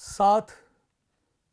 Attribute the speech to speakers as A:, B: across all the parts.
A: 7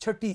A: 6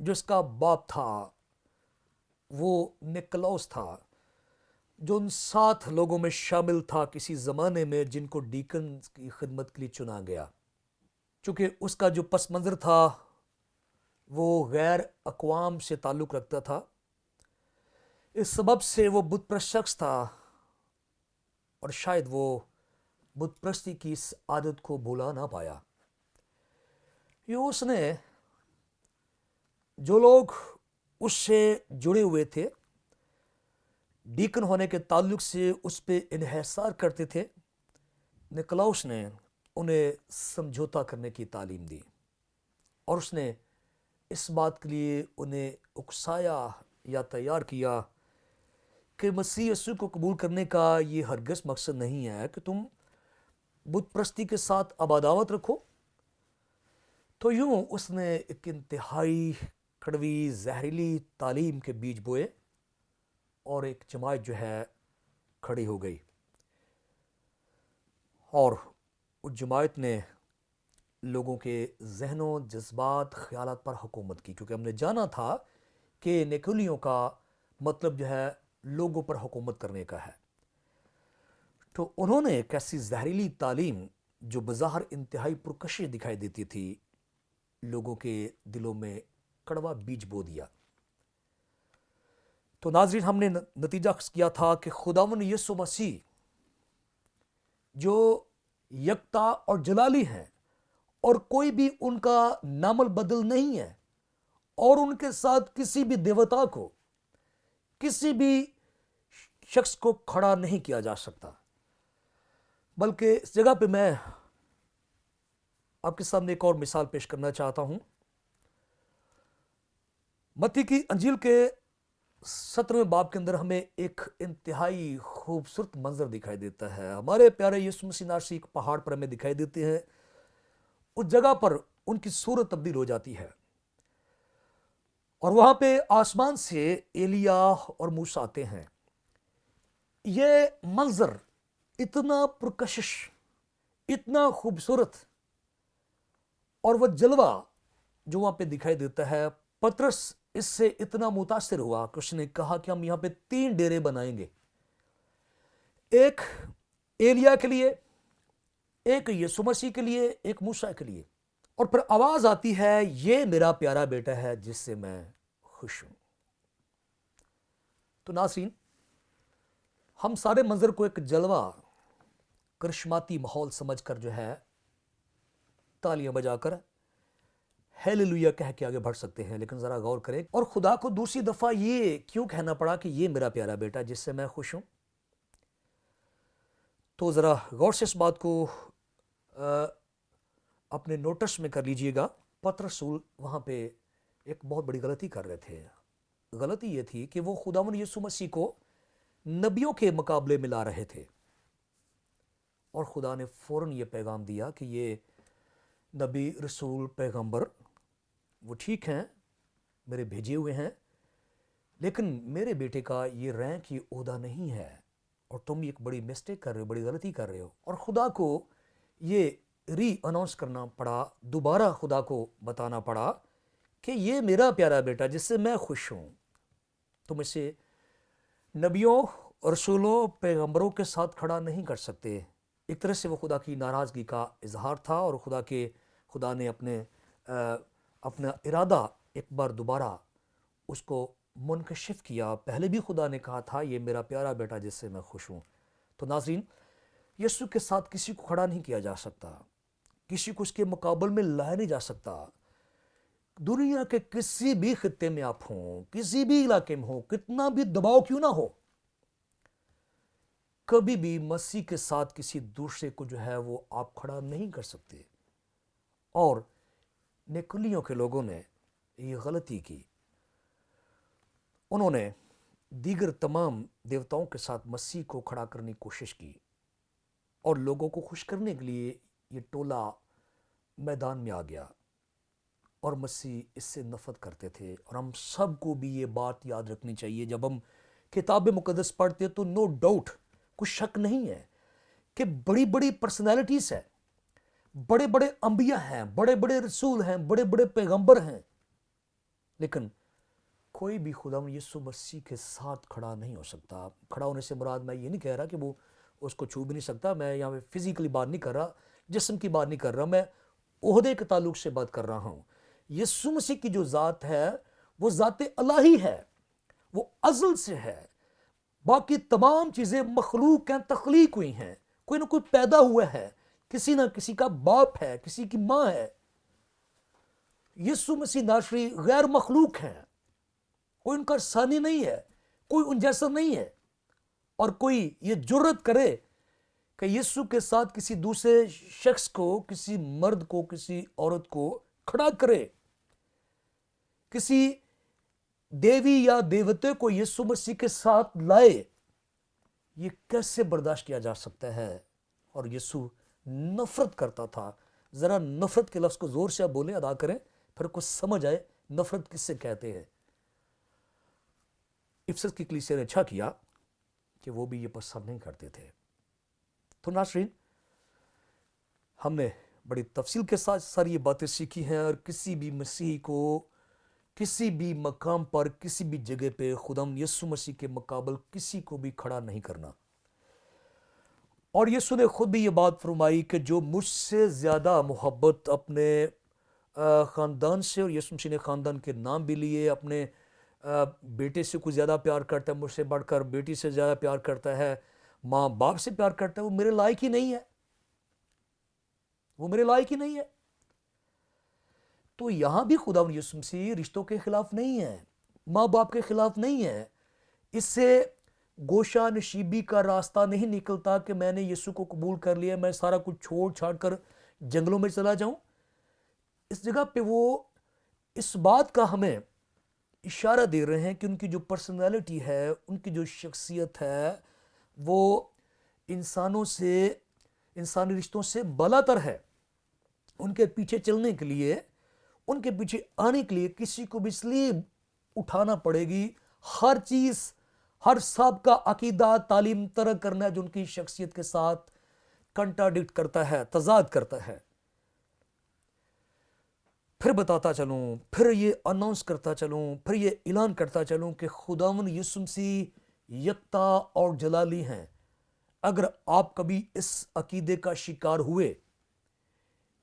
A: جو اس کا باپ تھا وہ نکلاؤس تھا، جو ان 7 لوگوں میں شامل تھا کسی زمانے میں جن کو ڈیکن کی خدمت کے لیے چنا گیا۔ چونکہ اس کا جو پس منظر تھا وہ غیر اقوام سے تعلق رکھتا تھا، اس سبب سے وہ بت پرست شخص تھا، اور شاید وہ بت پرستی کی اس عادت کو بھلا نہ پایا۔ یہ اس نے جو لوگ اس سے جڑے ہوئے تھے، ڈیکن ہونے کے تعلق سے اس پہ انحصار کرتے تھے، نکلاؤس نے انہیں سمجھوتا کرنے کی تعلیم دی، اور اس نے اس بات کے لیے انہیں اکسایا یا تیار کیا کہ مسیح یسوع کو قبول کرنے کا یہ ہرگز مقصد نہیں ہے کہ تم بت پرستی کے ساتھ عداوت رکھو۔ تو یوں اس نے ایک انتہائی کڑوی زہریلی تعلیم کے بیج بوئے، اور ایک جماعت جو ہے کھڑی ہو گئی، اور اس جماعت نے لوگوں کے ذہنوں، جذبات، خیالات پر حکومت کی، کیونکہ ہم نے جانا تھا کہ نیکولیوں کا مطلب جو ہے لوگوں پر حکومت کرنے کا ہے۔ تو انہوں نے ایک ایسی زہریلی تعلیم جو بظاہر انتہائی پرکشش دکھائی دیتی تھی، لوگوں کے دلوں میں کڑوا بیج بو دیا۔ تو ناظرین، ہم نے نتیجہ کیا تھا کہ خداوند یسوع مسیح جو یکتا اور جلالی ہیں، اور کوئی بھی ان کا نام البدل نہیں ہے، اور ان کے ساتھ کسی بھی دیوتا کو، کسی بھی شخص کو کھڑا نہیں کیا جا سکتا۔ بلکہ اس جگہ پہ میں آپ کے سامنے ایک اور مثال پیش کرنا چاہتا ہوں۔ متی کی انجیل کے 17ویں باب کے اندر ہمیں ایک انتہائی خوبصورت منظر دکھائی دیتا ہے۔ ہمارے پیارے یسوع مسیح ناصری ایک پہاڑ پر ہمیں دکھائی دیتے ہیں، اس جگہ پر ان کی صورت تبدیل ہو جاتی ہے، اور وہاں پہ آسمان سے ایلیا اور موسیٰ آتے ہیں۔ یہ منظر اتنا پرکشش، اتنا خوبصورت، اور وہ جلوہ جو وہاں پہ دکھائی دیتا ہے، پترس اس سے اتنا متاثر ہوا کہ اس نے کہا کہ ہم یہاں پہ 3 ڈیرے بنائیں گے، ایک ایلیا کے لیے، ایک یسوع مسیح کے لیے، ایک موسیٰ کے لیے۔ اور پھر آواز آتی ہے، یہ میرا پیارا بیٹا ہے جس سے میں خوش ہوں۔ تو ناظرین، ہم سارے منظر کو ایک جلوہ، کرشماتی ماحول سمجھ کر جو ہے تالیاں بجا کر ہیلیلویا کہہ کے آگے بڑھ سکتے ہیں، لیکن ذرا غور کریں، اور خدا کو دوسری دفعہ یہ کیوں کہنا پڑا کہ یہ میرا پیارا بیٹا جس سے میں خوش ہوں؟ تو ذرا غور سے اس بات کو اپنے نوٹس میں کر لیجئے گا۔ پترس رسول وہاں پہ ایک بہت بڑی غلطی کر رہے تھے۔ غلطی یہ تھی کہ وہ خداوند یسوع مسیح کو نبیوں کے مقابلے میں لا رہے تھے، اور خدا نے فوراً یہ پیغام دیا کہ یہ نبی، رسول، پیغمبر وہ ٹھیک ہیں، میرے بھیجے ہوئے ہیں، لیکن میرے بیٹے کا یہ رینک، یہ عہدہ نہیں ہے، اور تم ایک بڑی مسٹیک کر رہے ہو، بڑی غلطی کر رہے ہو۔ اور خدا کو یہ ری اناؤنس کرنا پڑا، دوبارہ خدا کو بتانا پڑا کہ یہ میرا پیارا بیٹا جس سے میں خوش ہوں۔ تم اسے نبیوں، رسولوں، پیغمبروں کے ساتھ کھڑا نہیں کر سکتے۔ ایک طرح سے وہ خدا کی ناراضگی کا اظہار تھا، اور خدا نے اپنا ارادہ ایک بار دوبارہ اس کو منکشف کیا۔ پہلے بھی خدا نے کہا تھا، یہ میرا پیارا بیٹا جس سے میں خوش ہوں۔ تو ناظرین، یسوع کے ساتھ کسی کو کھڑا نہیں کیا جا سکتا، کسی کو اس کے مقابل میں لایا نہیں جا سکتا۔ دنیا کے کسی بھی خطے میں آپ ہوں، کسی بھی علاقے میں ہوں، کتنا بھی دباؤ کیوں نہ ہو، کبھی بھی مسیح کے ساتھ کسی دوسرے کو جو ہے وہ آپ کھڑا نہیں کر سکتے۔ اور نیکولیوں کے لوگوں نے یہ غلطی کی، انہوں نے دیگر تمام دیوتاؤں کے ساتھ مسیح کو کھڑا کرنے کی کوشش کی، اور لوگوں کو خوش کرنے کے لیے یہ ٹولہ میدان میں آ گیا، اور مسیح اس سے نفرت کرتے تھے۔ اور ہم سب کو بھی یہ بات یاد رکھنی چاہیے، جب ہم کتاب مقدس پڑھتے تو نو ڈاؤٹ، کچھ شک نہیں ہے کہ بڑی بڑی پرسنالٹیز ہیں، بڑے بڑے انبیاء ہیں، بڑے بڑے رسول ہیں، بڑے بڑے پیغمبر ہیں، لیکن کوئی بھی خدا یسوع مسیح کے ساتھ کھڑا نہیں ہو سکتا. کھڑا ہونے سے مراد میں یہ نہیں کہہ رہا کہ وہ اس کو چھو بھی نہیں سکتا. میں یہاں پہ فزیکلی بات نہیں کر رہا, جسم کی بات نہیں کر رہا, میں عہدے کے تعلق سے بات کر رہا ہوں. یسوع مسیح کی جو ذات ہے وہ ذات الہی ہے, وہ ازل سے ہے. باقی تمام چیزیں مخلوق ہیں, تخلیق ہوئی ہیں. کوئی نہ کوئی پیدا ہوا ہے, کسی نہ کسی کا باپ ہے, کسی کی ماں ہے. یسوع مسیح ناصری غیر مخلوق ہیں, کوئی ان کا ثانی نہیں ہے, کوئی ان جیسا نہیں ہے. اور کوئی یہ جرت کرے کہ یسوع کے ساتھ کسی دوسرے شخص کو, کسی مرد کو, کسی عورت کو کھڑا کرے, کسی دیوی یا دیوتے کو یسوع مسیح کے ساتھ لائے, یہ کیسے برداشت کیا جا سکتا ہے؟ اور یسوع نفرت کرتا تھا. ذرا نفرت کے لفظ کو زور سے آپ بولیں, ادا کریں, پھر کچھ سمجھ آئے نفرت کس سے کہتے ہیں. افسس کی کلیسیا نے اچھا کیا کہ وہ بھی یہ پسند نہیں کرتے تھے. تو ناظرین, ہم نے بڑی تفصیل کے ساتھ ساری یہ باتیں سیکھی ہیں, اور کسی بھی مسیحی کو کسی بھی مقام پر, کسی بھی جگہ پہ خداوند یسوع مسیح کے مقابل کسی کو بھی کھڑا نہیں کرنا. اور یسوع نے خود بھی یہ بات فرمائی کہ جو مجھ سے زیادہ محبت اپنے خاندان سے, اور یسوع مسیح نے خاندان کے نام بھی لیے, اپنے بیٹے سے کچھ زیادہ پیار کرتا ہے, مجھ سے بڑھ کر بیٹی سے زیادہ پیار کرتا ہے, ماں باپ سے پیار کرتا ہے, وہ میرے لائق ہی نہیں ہے, وہ میرے لائق ہی نہیں ہے. تو یہاں بھی خداوند یسوع مسیح رشتوں کے خلاف نہیں ہے, ماں باپ کے خلاف نہیں ہے. اس سے گوشہ نشیبی کا راستہ نہیں نکلتا کہ میں نے یسوع کو قبول کر لیا, میں سارا کچھ چھوڑ چھاڑ کر جنگلوں میں چلا جاؤں. اس جگہ پہ وہ اس بات کا ہمیں اشارہ دے رہے ہیں کہ ان کی جو پرسنالٹی ہے, ان کی جو شخصیت ہے, وہ انسانوں سے, انسانی رشتوں سے بالاتر ہے. ان کے پیچھے چلنے کے لیے, ان کے پیچھے آنے کے لیے کسی کو بھی سلیب اٹھانا پڑے گی. ہر چیز, ہر سابقہ عقیدہ, تعلیم ترک کرنا جو ان کی شخصیت کے ساتھ کنٹراڈکٹ کرتا ہے, تضاد کرتا ہے. پھر بتاتا چلوں, پھر یہ اناؤنس کرتا چلوں, پھر یہ اعلان کرتا چلوں کہ خداوند یسوع مسیح یکتا اور جلالی ہیں. اگر آپ کبھی اس عقیدے کا شکار ہوئے,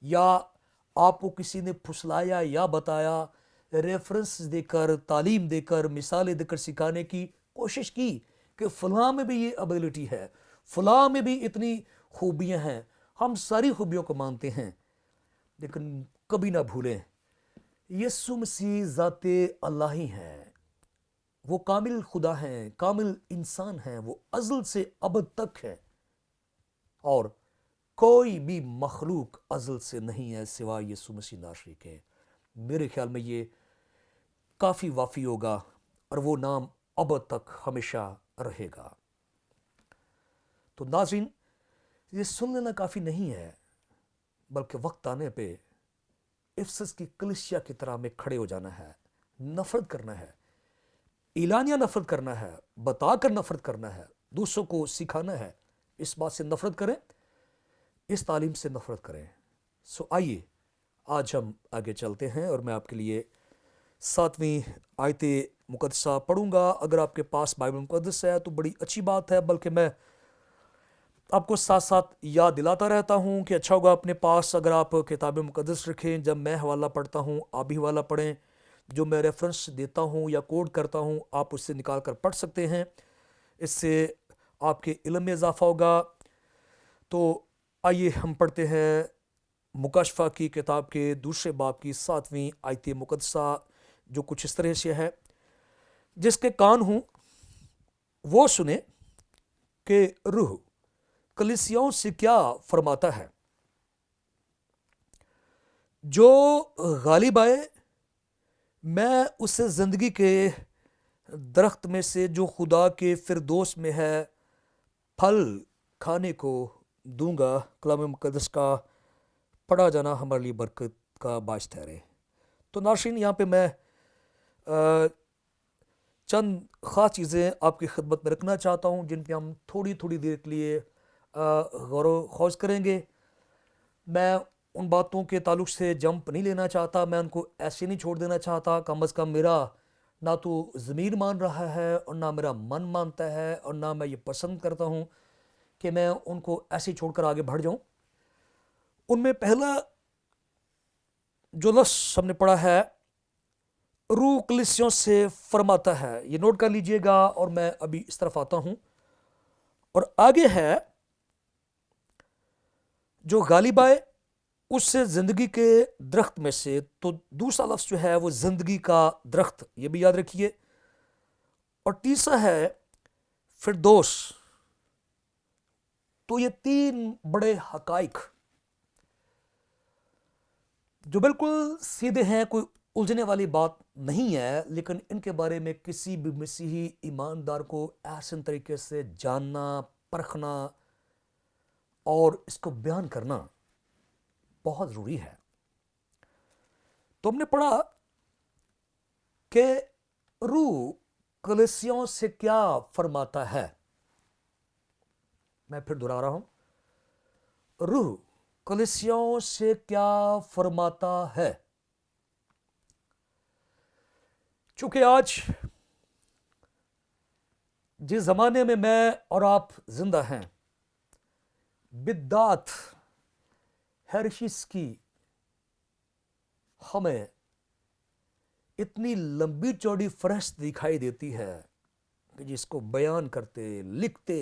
A: یا آپ کو کسی نے پھسلایا یا بتایا, ریفرنس دے کر, تعلیم دے کر, مثالیں دے کر سکھانے کی کوشش کی کہ فلاں میں بھی یہ ابیلٹی ہے, فلاں میں بھی اتنی خوبیاں ہیں, ہم ساری خوبیوں کو مانتے ہیں, لیکن کبھی نہ بھولیں یسوع مسیح ذات الہی ہیں, وہ کامل خدا ہیں, کامل انسان ہیں, وہ ازل سے ابد تک ہیں, اور کوئی بھی مخلوق ازل سے نہیں ہے سوائے یسوع مسیح ناصری کے. میرے خیال میں یہ کافی وافی ہوگا, اور وہ نام ابد تک ہمیشہ رہے گا. تو ناظرین, یہ سن لینا کافی نہیں ہے, بلکہ وقت آنے پہ افسس کی کلیسیا کی طرح میں کھڑے ہو جانا ہے, نفرت کرنا ہے, اعلانیہ نفرت کرنا ہے, بتا کر نفرت کرنا ہے, دوسروں کو سکھانا ہے. اس بات سے نفرت کریں, اس تعلیم سے نفرت کریں. سو آئیے آج ہم آگے چلتے ہیں, اور میں آپ کے لیے 7ویں آیت مقدسہ پڑھوں گا. اگر آپ کے پاس بائبل مقدس ہے تو بڑی اچھی بات ہے, بلکہ میں آپ کو ساتھ ساتھ یاد دلاتا رہتا ہوں کہ اچھا ہوگا اپنے پاس اگر آپ کتاب مقدس رکھیں. جب میں حوالہ پڑھتا ہوں آپ بھی حوالہ پڑھیں, جو میں ریفرنس دیتا ہوں یا کوڈ کرتا ہوں آپ اس سے نکال کر پڑھ سکتے ہیں, اس سے آپ کے علم میں اضافہ ہوگا. تو آئیے ہم پڑھتے ہیں مکاشفہ کی کتاب کے دوسرے باب کی 7ویں آیت مقدسہ, جو کچھ اس طرح سے ہے. جس کے کان ہوں وہ سنے کہ روح کلیسیاؤں سے کیا فرماتا ہے. جو غالب آئے میں اسے زندگی کے درخت میں سے جو خدا کے فردوس میں ہے پھل کھانے کو دوں گا. کلام مقدس کا پڑھا جانا ہمارے لیے برکت کا باعث ٹھہرے. تو ناظرین, یہاں پہ میں چند خاص چیزیں آپ کی خدمت میں رکھنا چاہتا ہوں, جن پہ ہم تھوڑی تھوڑی دیر کے لیے غور و خوض کریں گے. میں ان باتوں کے تعلق سے جمپ نہیں لینا چاہتا, میں ان کو ایسے نہیں چھوڑ دینا چاہتا. کم از کم میرا نہ تو ضمیر مان رہا ہے اور نہ میرا من مانتا ہے, اور نہ میں یہ پسند کرتا ہوں کہ میں ان کو ایسے چھوڑ کر آگے بڑھ جاؤں. ان میں پہلا جو لفظ ہم نے پڑھا ہے, روح کلیسیوں سے فرماتا ہے, یہ نوٹ کر لیجئے گا, اور میں ابھی اس طرف آتا ہوں. اور آگے ہے جو غالب آئے اس سے زندگی کے درخت میں سے, تو دوسرا لفظ جو ہے وہ زندگی کا درخت, یہ بھی یاد رکھیے. اور تیسرا ہے فردوس. تو یہ تین بڑے حقائق جو بالکل سیدھے ہیں, کوئی الجھنے والی بات نہیں ہے, لیکن ان کے بارے میں کسی بھی مسیحی ایماندار کو احسن طریقے سے جاننا, پرکھنا اور اس کو بیان کرنا بہت ضروری ہے. تو ہم نے پڑھا کہ روح کلیسیوں سے کیا فرماتا ہے. میں پھر دہرا رہا ہوں, روح کلیسیوں سے کیا فرماتا ہے. چونکہ آج جس زمانے میں اور آپ زندہ ہیں, بدعت ہر چیز کی ہمیں اتنی لمبی چوڑی فہرست دکھائی دیتی ہے کہ جس کو بیان کرتے لکھتے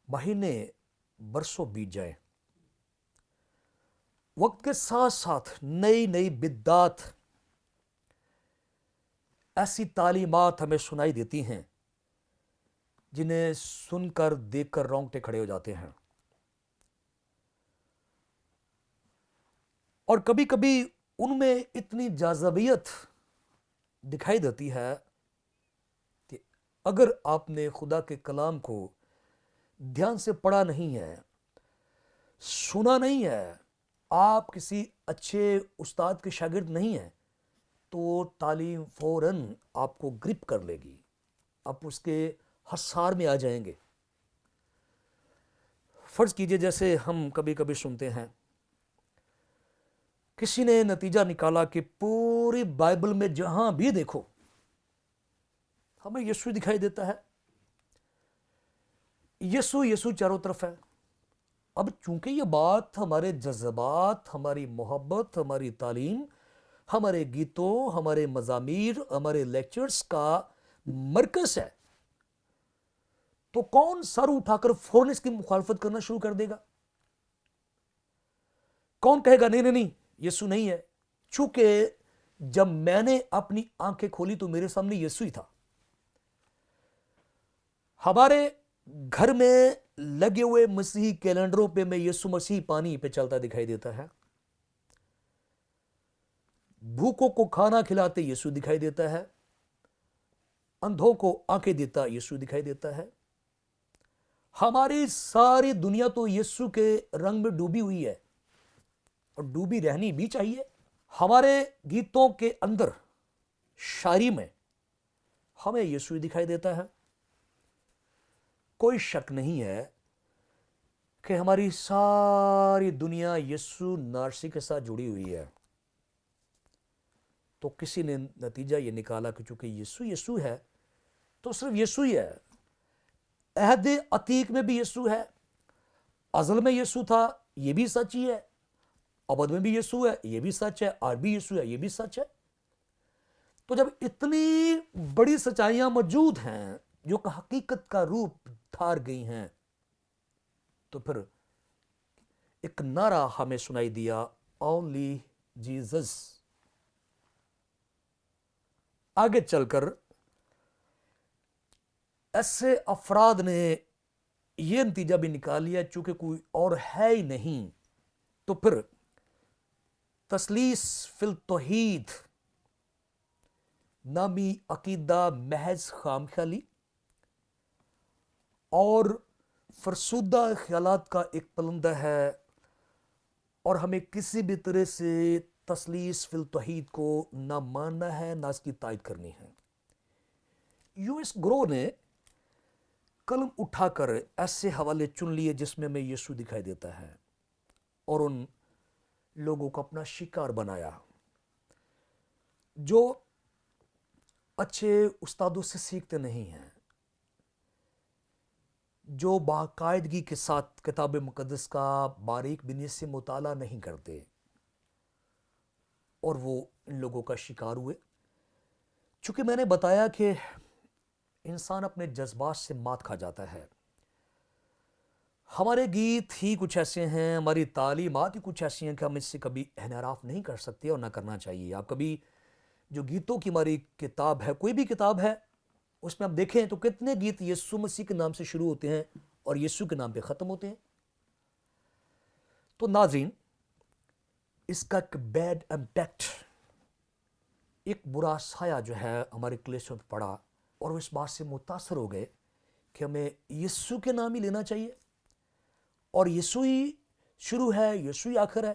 A: مہینے برسوں بیت جائیں. وقت کے ساتھ ساتھ نئی نئی بدعت, ایسی تعلیمات ہمیں سنائی دیتی ہیں جنہیں سن کر دیکھ کر رونگٹے کھڑے ہو جاتے ہیں. اور کبھی کبھی ان میں اتنی جاذبیت دکھائی دیتی ہے کہ اگر آپ نے خدا کے کلام کو دھیان سے پڑھا نہیں ہے, سنا نہیں ہے, آپ کسی اچھے استاد کے شاگرد نہیں ہیں, تو تعلیم فوراً آپ کو گرپ کر لے گی, آپ اس کے حصار میں آ جائیں گے. فرض کیجئے جیسے ہم کبھی کبھی سنتے ہیں, کسی نے نتیجہ نکالا کہ پوری بائبل میں جہاں بھی دیکھو ہمیں یسوع دکھائی دیتا ہے, یسوع چاروں طرف ہے. اب چونکہ یہ بات ہمارے جذبات, ہماری محبت, ہماری تعلیم, ہمارے گیتوں, ہمارے مضامیر, ہمارے لیکچرز کا مرکز ہے, تو کون سر اٹھا کر فوراً اس کی مخالفت کرنا شروع کر دے گا؟ کون کہے گا نہیں نہیں یسوع نہیں ہے؟ چونکہ جب میں نے اپنی آنکھیں کھولی تو میرے سامنے یسوع ہی تھا. ہمارے گھر میں لگے ہوئے مسیحی کیلنڈروں پہ میں یسوع مسیح پانی پہ چلتا دکھائی دیتا ہے. بھوکوں کو کھانا کھلاتے یسوع دکھائی دیتا ہے, اندھوں کو آنکھیں دیتا یسوع دکھائی دیتا ہے. ہماری ساری دنیا تو یسوع کے رنگ میں ڈوبی ہوئی ہے, اور ڈوبی رہنی بھی چاہیے. ہمارے گیتوں کے اندر, شاعری میں ہمیں یسوع دکھائی دیتا ہے. کوئی شک نہیں ہے کہ ہماری ساری دنیا یسوع نارسی کے ساتھ جڑی ہوئی ہے. تو کسی نے نتیجہ یہ نکالا کہ چونکہ یسوع ہے تو صرف یسوع ہی ہے. عہد عتیق میں بھی یسوع ہے, ازل میں یسوع تھا, یہ بھی سچ ہی ہے. ابد میں بھی یسوع ہے, یہ بھی سچ ہے. آج بھی یسوع ہے, یہ بھی سچ ہے. تو جب اتنی بڑی سچائیاں موجود ہیں جو کہ حقیقت کا روپ دھار گئی ہیں, تو پھر ایک نعرہ ہمیں سنائی دیا, اونلی جیزس. آگے چل کر ایسے افراد نے یہ نتیجہ بھی نکال لیا چونکہ کوئی اور ہے ہی نہیں, تو پھر تثلیث فی التوحید نامی عقیدہ محض خام خیالی اور فرسودہ خیالات کا ایک پلندہ ہے, اور ہمیں کسی بھی طرح سے تثلیث فی التوحید کو نہ ماننا ہے, نہ اس کی تائید کرنی ہے. US گرو نے قلم اٹھا کر ایسے حوالے چن لیے جس میں یسوع دکھائی دیتا ہے, اور ان لوگوں کو اپنا شکار بنایا جو اچھے استادوں سے سیکھتے نہیں ہیں، جو باقاعدگی کے ساتھ کتاب مقدس کا باریک بینی سے مطالعہ نہیں کرتے، اور وہ ان لوگوں کا شکار ہوئے۔ چونکہ میں نے بتایا کہ انسان اپنے جذبات سے مات کھا جاتا ہے، ہمارے گیت ہی کچھ ایسے ہیں، ہماری تعلیمات ہی کچھ ایسی ہیں کہ ہم اس سے کبھی انحراف نہیں کر سکتے اور نہ کرنا چاہیے۔ آپ کبھی جو گیتوں کی ہماری کتاب ہے، کوئی بھی کتاب ہے، اس میں ہم دیکھیں تو کتنے گیت یسوع مسیح کے نام سے شروع ہوتے ہیں اور یسوع کے نام پہ ختم ہوتے ہیں۔ تو ناظرین، اس کا ایک بیڈ امپیکٹ، ایک برا سایہ جو ہے ہمارے کلیسوں پہ پڑا، اور وہ اس بات سے متاثر ہو گئے کہ ہمیں یسوع کے نام ہی لینا چاہیے، اور یسوع ہی شروع ہے، یسوع ہی آخر ہے۔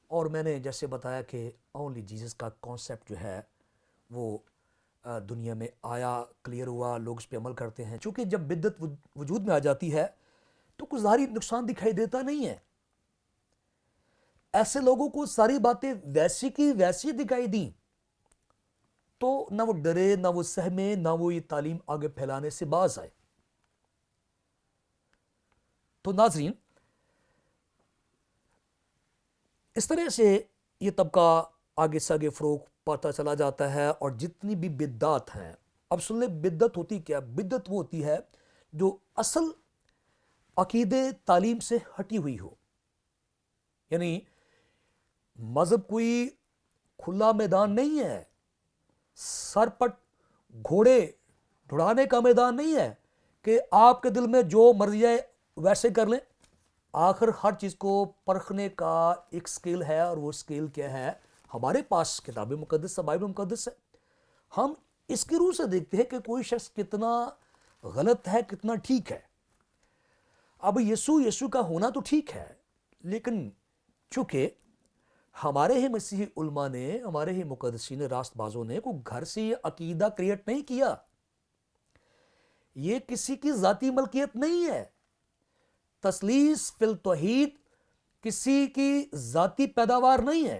A: اور میں نے جیسے بتایا کہ اونلی جیزس کا کانسیپٹ جو ہے وہ دنیا میں آیا، کلیئر ہوا، لوگ اس پہ عمل کرتے ہیں۔ چونکہ جب بدعت وجود میں آ جاتی ہے تو کوئی ظاہری نقصان دکھائی دیتا نہیں ہے، ایسے لوگوں کو ساری باتیں ویسی کی ویسی دکھائی دیں تو نہ وہ ڈرے، نہ وہ سہمے، نہ وہ یہ تعلیم آگے پھیلانے سے باز آئے۔ تو ناظرین، اس طرح سے یہ طبقہ آگے سے آگے فروغ پاتا چلا جاتا ہے، اور جتنی بھی بدعات ہیں، اب سن لیں بدعت ہوتی کیا؟ بدعت وہ ہوتی ہے جو اصل عقیدے تعلیم سے ہٹی ہوئی ہو، یعنی مذہب کوئی کھلا میدان نہیں ہے، سر پٹ گھوڑے ڈھڑانے کا میدان نہیں ہے کہ آپ کے دل میں جو مرضی ہے ویسے کر لیں۔ آخر ہر چیز کو پرکھنے کا ایک سکیل ہے، اور وہ سکیل کیا ہے؟ ہمارے پاس کتاب مقدس ہے، بائبل مقدس ہے۔ ہم اس کی روح سے دیکھتے ہیں کہ کوئی شخص کتنا غلط ہے، کتنا ٹھیک ہے۔ اب یسوع کا ہونا تو ٹھیک ہے، لیکن چونکہ ہمارے ہی مسیحی علماء نے، ہمارے ہی مقدسین راست بازوں نے کوئی گھر سے یہ عقیدہ کریٹ نہیں کیا، یہ کسی کی ذاتی ملکیت نہیں ہے۔ تثلیث فی التوحید کسی کی ذاتی پیداوار نہیں ہے،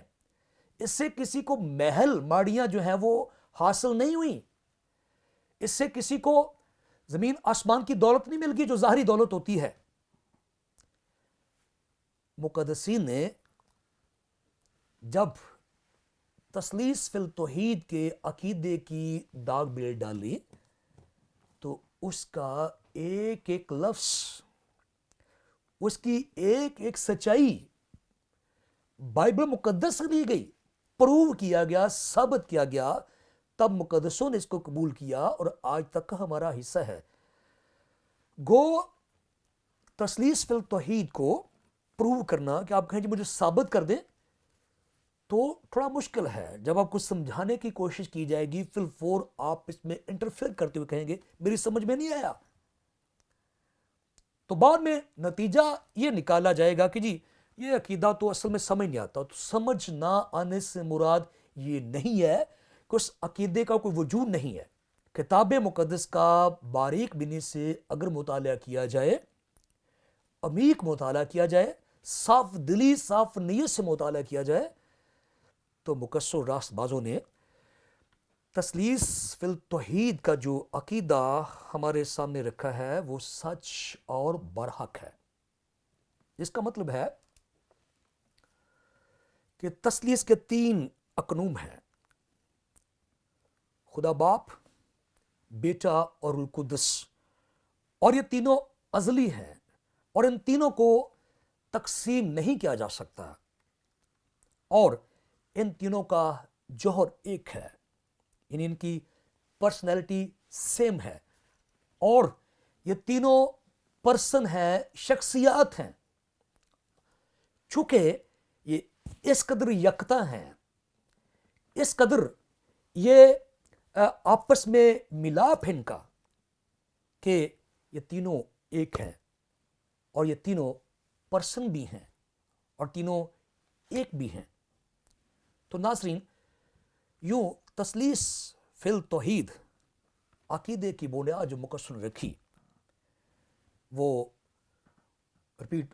A: اس سے کسی کو محل ماڑیاں جو ہیں وہ حاصل نہیں ہوئیں، اس سے کسی کو زمین آسمان کی دولت نہیں مل گئی جو ظاہری دولت ہوتی ہے۔ مقدسین نے جب تثلیث فی التوحید کے عقیدے کی داغ بیل ڈالی تو اس کا ایک ایک لفظ، اس کی ایک ایک سچائی بائبل مقدس سے دی گئی، پروو کیا گیا، ثابت کیا گیا، تب مقدسوں نے اس کو قبول کیا اور آج تک کا ہمارا حصہ ہے۔ گو تثلیث فی التوحید کو پروو کرنا کہ آپ کہیں جی مجھے ثابت کر دیں تو تھوڑا مشکل ہے۔ جب آپ کو سمجھانے کی کوشش کی جائے گی، فی الفور آپ اس میں انٹرفیئر کرتے ہوئے کہیں گے میری سمجھ میں نہیں آیا، تو بعد میں نتیجہ یہ نکالا جائے گا کہ جی یہ عقیدہ تو اصل میں سمجھ نہیں آتا۔ تو سمجھ نہ آنے سے مراد یہ نہیں ہے کہ اس عقیدے کا کوئی وجود نہیں ہے۔ کتاب مقدس کا باریک بینی سے اگر مطالعہ کیا جائے، عمیق مطالعہ کیا جائے، صاف دلی صاف نیت سے مطالعہ کیا جائے، تو مقدسوں راست بازوں نے تثلیث فی التوحید کا جو عقیدہ ہمارے سامنے رکھا ہے وہ سچ اور برحق ہے۔ اس کا مطلب ہے کہ تثلیث کے 3 اقنوم ہیں، خدا باپ، بیٹا اور روح القدس، اور یہ تینوں ازلی ہیں، اور ان تینوں کو تقسیم نہیں کیا جا سکتا، اور ان تینوں کا جوہر ایک ہے، یعنی ان کی پرسنالٹی سیم ہے، اور یہ تینوں پرسن ہیں، شخصیات ہیں۔ چونکہ یہ اس قدر یکتا ہیں، اس قدر یہ آپس میں ملاپ ہے ان کا کہ یہ تینوں ایک ہیں، اور یہ تینوں پرسن بھی ہیں، اور تینوں ایک بھی ہیں۔ تو ناظرین، یوں تثلیث فی التوحید عقیدے کی بنیاد جو مقدسوں نے رکھی، وہ رپیٹ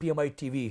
A: PMI TV।